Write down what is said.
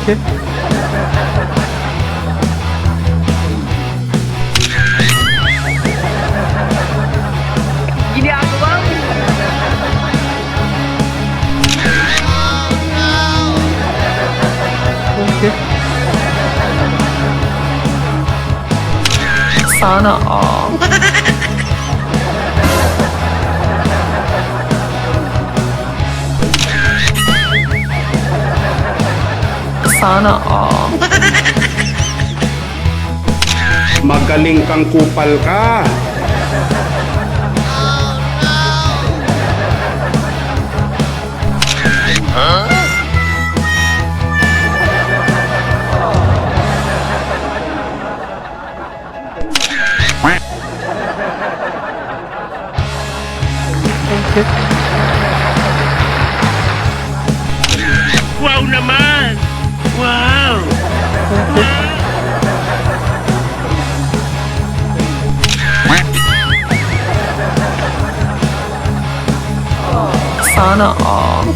Okay. Ginagawa mo. Okay. Sana all. Sana all. Magaling kang kupal ka. Okay. Wow naman! Wow! Sana all.